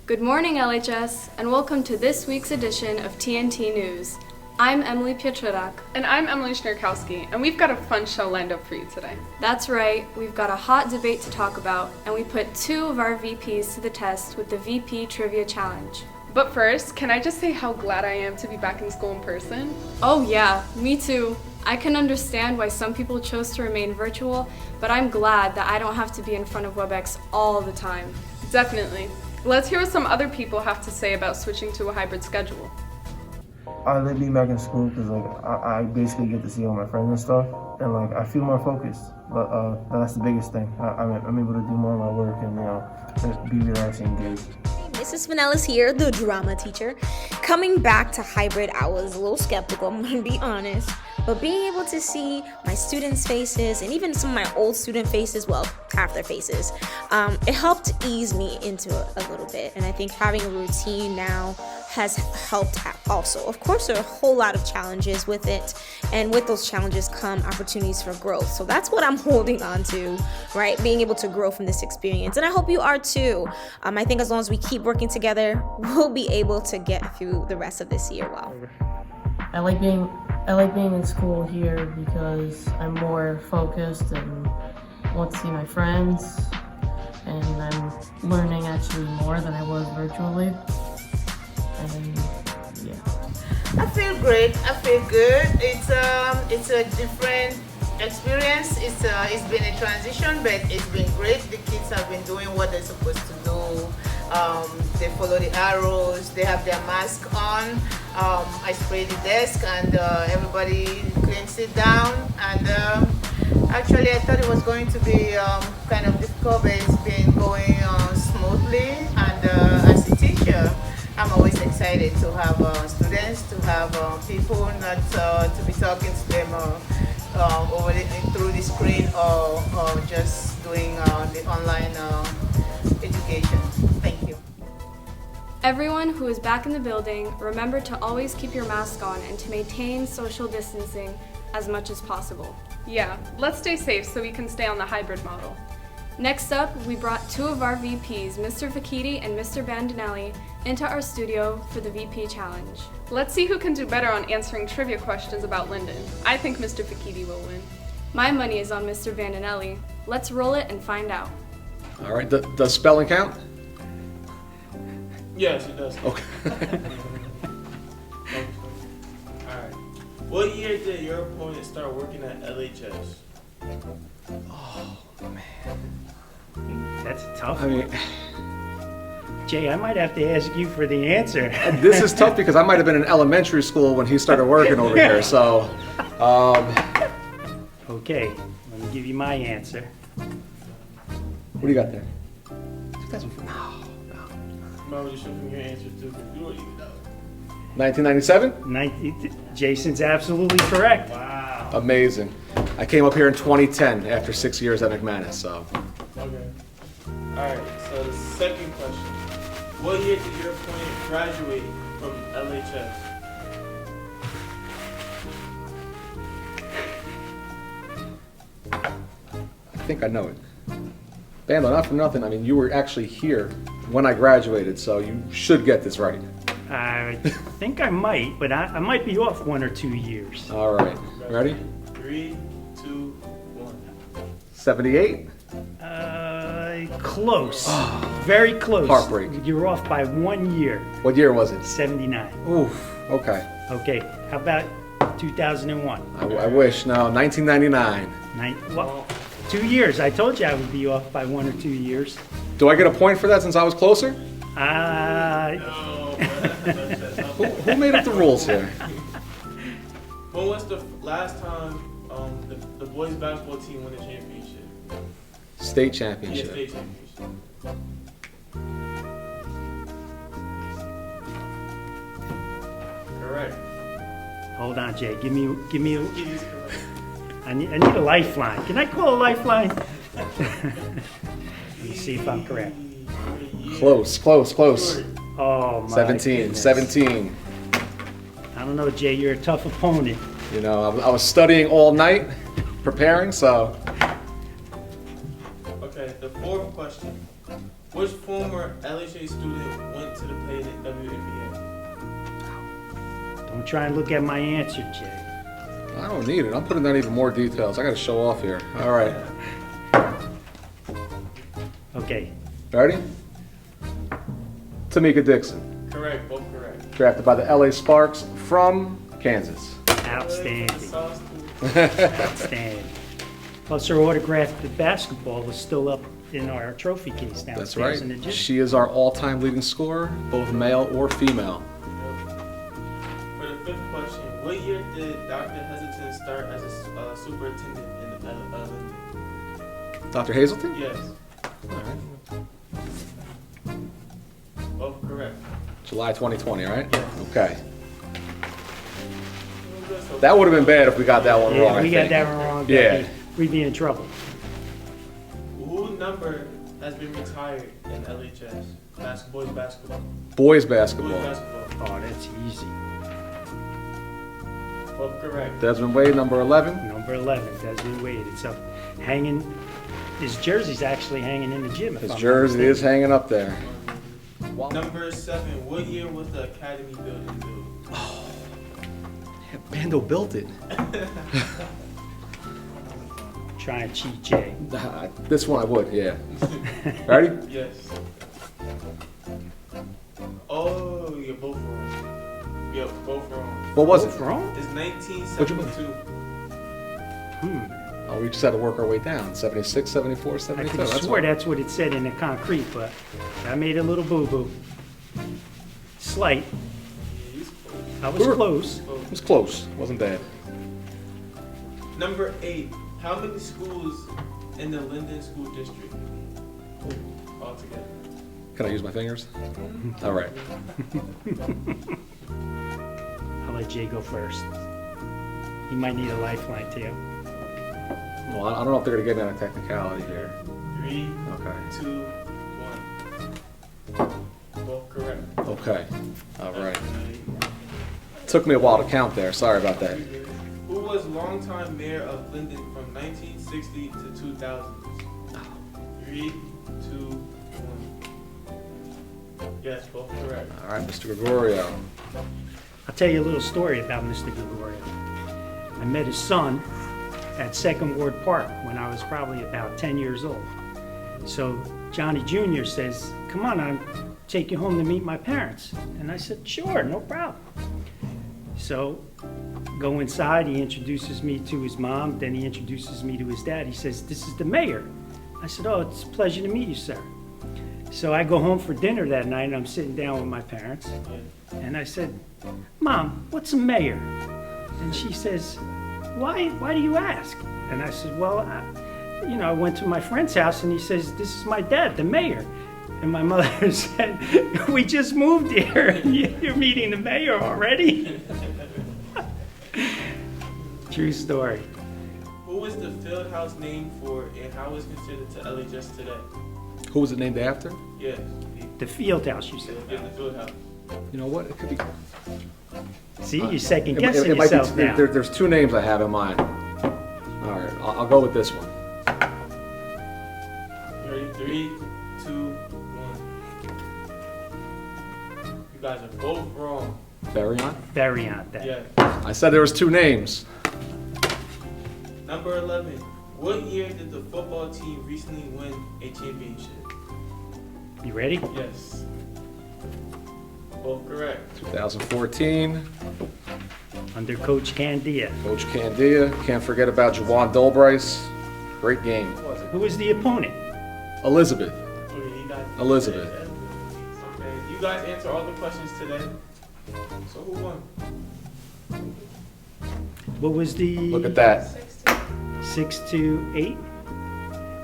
Good morning, LHS, and welcome to this week's edition of TNT News. I'm Emily Pietrdak. And I'm Emily Schnurkowski, and we've got a fun show lined up for you today. That's right, we've got a hot debate to talk about, and we put two of our VPs to the test with the VP Trivia Challenge. But first, can I just say how glad I am to be back in school in person? Oh yeah, me too. I can understand why some people chose to remain virtual, but I'm glad that I don't have to be in front of WebEx all the time. Definitely. Let's hear what some other people have to say about switching to a hybrid schedule. I like being back in school because I basically get to see all my friends and stuff, and I feel more focused. But that's the biggest thing. I'm able to do more of my work and just be relaxed and engaged. Mrs. Vanellis here, the drama teacher. Coming back to hybrid, I was a little skeptical, I'm gonna be honest. But being able to see my students' faces and even some of my old student faces, well, half their faces, it helped ease me into it a little bit. And I think having a routine now has helped also. Of course, there are a whole lot of challenges with it, and with those challenges come opportunities for growth. So that's what I'm holding on to, right? Being able to grow from this experience, and I hope you are too. I think as long as we keep working together, we'll be able to get through the rest of this year well. I like being in school here because I'm more focused and want to see my friends, and I'm learning actually more than I was virtually. And yeah. I feel great. I feel good. It's a different experience. It's been a transition, but it's been great. The kids have been doing what they're supposed to do. They follow the arrows. They have their mask on. I spray the desk, and everybody cleans it down. And actually, I thought it was going to be kind of difficult, but it's been going smoothly. And as a teacher, I'm always excited to have students, to have people, not to be talking to them through the screen or just doing the online education. Thank you. Everyone who is back in the building, remember to always keep your mask on and to maintain social distancing as much as possible. Yeah, let's stay safe so we can stay on the hybrid model. Next up, we brought two of our VPs, Mr. Fekete and Mr. Bandinelli, into our studio for the VP Challenge. Let's see who can do better on answering trivia questions about Linden. I think Mr. Fekete will win. My money is on Mr. Bandinelli. Let's roll it and find out. All right, does spelling count? Yes, it does. Okay. Alright. What year did your opponent start working at LHS? Oh, man. That's tough. I mean, Jay, I might have to ask you for the answer. this is tough because I might have been in elementary school when he started working over here, so. Okay, let me give you my answer. What do you got there? 2004. No. Why would you show from your answer too? You don't even know. 1997? Jason's absolutely correct. Wow. Amazing. I came up here in 2010 after 6 years at McManus, so. Okay. Alright, so the second question. What year did your opponent graduate from LHS? I think I know it. Bando, not for nothing, I mean, you were actually here when I graduated, so you should get this right. I think I might, but I might be off 1 or 2 years. All right, ready? 3, 2, 1. 78? Close. Very close. Heartbreak. You're off by 1 year. What year was it? 79. Oof, okay. Okay, how about 2001? I wish, no, 1999. Well, 2 years. I told you I would be off by 1 or 2 years. Do I get a point for that since I was closer? Who made up the rules here? When was the last time the boys basketball team won the championship? State Yeah, championship. state championship. Correct. Hold on, Jay. Give me. It is correct. I need a lifeline. Can I call a lifeline? Let me see if I'm correct. Close. Oh my 17, goodness. 17. I don't know, Jay. You're a tough opponent. You know, I was studying all night, preparing, so. Okay, the fourth question. Which former LHA student went to the play in the WNBA? Don't try and look at my answer, Jay. I don't need it. I'm putting down even more details. I got to show off here. All right. Okay. Ready? Tamika Dixon. Correct, both correct. Drafted by the LA Sparks from Kansas. Outstanding. Outstanding. Outstanding. Plus, her autographed basketball was still up in our trophy case now. That's right. In the gym. She is our all-time leading scorer, both male or female. For the fifth question, what year did Dr. Hesitant start as a superintendent in the Linden? Dr. Hazelton? Yes, All right. both correct. July 2020, right? Yes. Okay. That would have been bad if we got that one wrong. Yeah, we I got think. that one wrong. Yeah. Becky. We'd be in trouble. Who number has been retired in LHS? Boys basketball. Boys Boys basketball. basketball. Oh, that's easy. Both correct. Desmond Wade, number 11. Number 11, Desmond Wade. It's up hanging. His jersey's actually hanging in the gym. If His I'm not jersey is mistaken. hanging up there. Number 7, what year was the Academy building built? Yeah, Bando built it. Try and cheat, Jay. This one I would, yeah. Ready? Yes. Oh, you're both wrong. Yep, both wrong. What was Both it? wrong? It's What'd you 1972. Oh, we just had to work our way down. 76, 74, I 72. could have That's swore all. that's what it said in the concrete, but I made a little boo-boo. Slight. I was We were- close. It was close. Wasn't bad. Number 8, how many schools in the Linden School District altogether? Can I use my fingers? All right. I'll let Jay go first. He might need a lifeline too. Well, I don't know if they're going to get me on a technicality here. 3, Okay. 2, 1. Both correct. Okay. All right. Took me a while to count there. Sorry about that. Who was longtime mayor of Linden from 1960 to 2000? 3, 2, 1. Yes, both correct. All right, Mr. Gregorio. I'll tell you a little story about Mr. Gregorio. I met his son at Second Ward Park when I was probably about 10 years old. So Johnny Jr. says, "Come on, I'll take you home to meet my parents." And I said, "Sure, no problem." So go inside, he introduces me to his mom, then he introduces me to his dad. He says, "This is the mayor." I said, "Oh, it's a pleasure to meet you, sir." So I go home for dinner that night and I'm sitting down with my parents. And I said, "Mom, what's a mayor?" And she says, Why do you ask? And I said, "Well, I went to my friend's house and he says, 'This is my dad, the mayor.'" And my mother said, "We just moved here and you're meeting the mayor already?" True story. Who was the field house named for and how is considered to LHS today? Who was it named after? Yes, The field house, you said. the field house. You know what? It could be. See, you're second It guessing might be- yourself now. there's two names I have in mind. All right, I'll go with this one. Ready? 3, 2, 1. You guys are both wrong. Barion? Very on that. Yes. I said there was two names. Number 11. What year did the football team recently win a championship? You ready? Yes. Both correct. 2014. Under Coach Candia. Coach Candia. Can't forget about Jawan Dolbrice. Great game. Who was the opponent? Elizabeth. Okay, you guys. Elizabeth. Okay, you guys answer all the questions today. So who won? What was the Look at that. 6-8?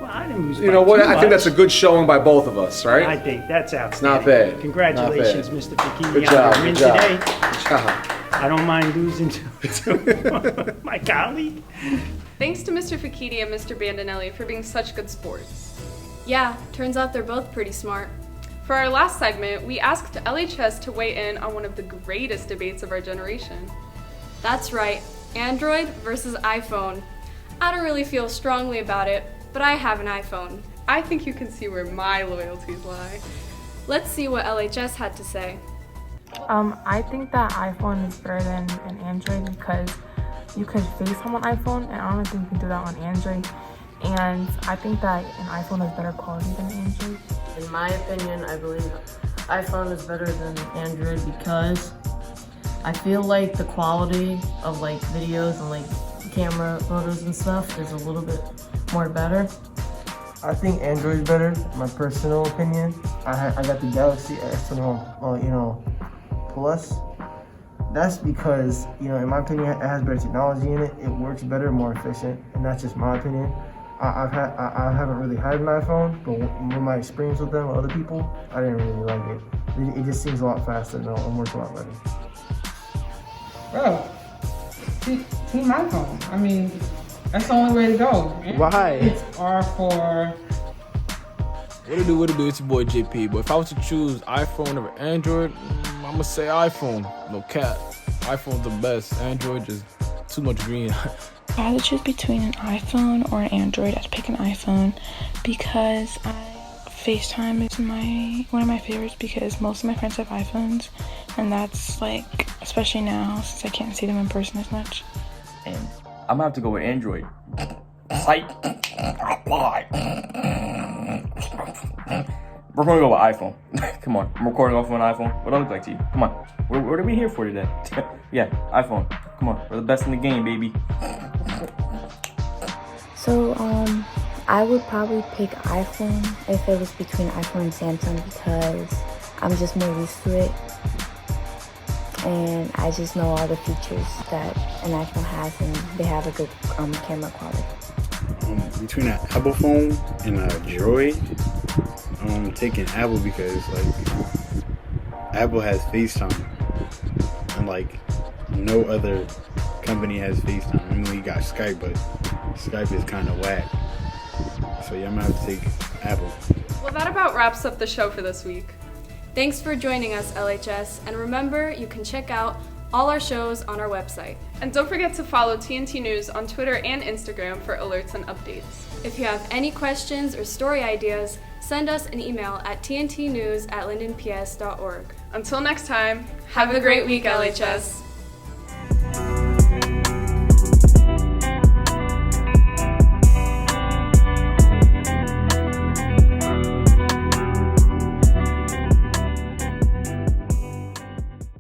Well, I didn't lose. You by know what? too I think that's a much. good showing by both of us, I right? think that's outstanding. not bad. Congratulations, Not Mr. Fekete, Good on job. your win Good job. today. Good job. I don't mind losing to my colleague. Thanks to Mr. Fekete and Mr. Bandinelli for being such good sports. Yeah, turns out they're both pretty smart. For our last segment, we asked LHS to weigh in on one of the greatest debates of our generation. That's right, Android versus iPhone. I don't really feel strongly about it, but I have an iPhone. I think you can see where my loyalties lie. Let's see what LHS had to say. I think that iPhone is better than an Android because you can FaceTime on iPhone, and I don't think you can do that on Android. And I think that an iPhone is better quality than Android. In my opinion, I believe iPhone is better than Android because I feel like the quality of like videos and like camera photos and stuff is a little bit more better. I think Android is better. My personal opinion. I got the Galaxy S21, Plus. That's because, in my opinion, it has better technology in it. It works better, more efficient, and that's just my opinion. I haven't really had an iPhone, but with my experience with them, with other people, I didn't really like it. It just seems a lot faster and works a lot better. Bro, team iPhone. I mean, that's the only way to go. Why? It's R for... What it do? It's your boy JP. But if I was to choose iPhone over Android, I'm gonna say iPhone. No cap. iPhone's the best. Android just too much green. If I had to choose between an iPhone or an Android, I'd pick an iPhone because FaceTime is one of my favorites because most of my friends have iPhones, and that's like, especially now since I can't see them in person as much. And I'm gonna have to go with Android. Psych. We're gonna go with iPhone. Come on, I'm recording off of an iPhone. What do I look like to you? Come on, what are we here for today? Yeah, iPhone. Come on, we're the best in the game, baby. So, I would probably pick iPhone if it was between iPhone and Samsung because I'm just more used to it. And I just know all the features that an iPhone has, and they have a good camera quality. Between an Apple phone and a Droid, I'm taking Apple because Apple has FaceTime, and no other company has FaceTime. I mean, we got Skype, but Skype is kind of whack. So yeah, I'm gonna have to take Apple. Well, that about wraps up the show for this week. Thanks for joining us, LHS, and remember, you can check out all our shows on our website. And don't forget to follow TNT News on Twitter and Instagram for alerts and updates. If you have any questions or story ideas, send us an email at tntnews@lindenps.org. Until next time, have a great week, LHS.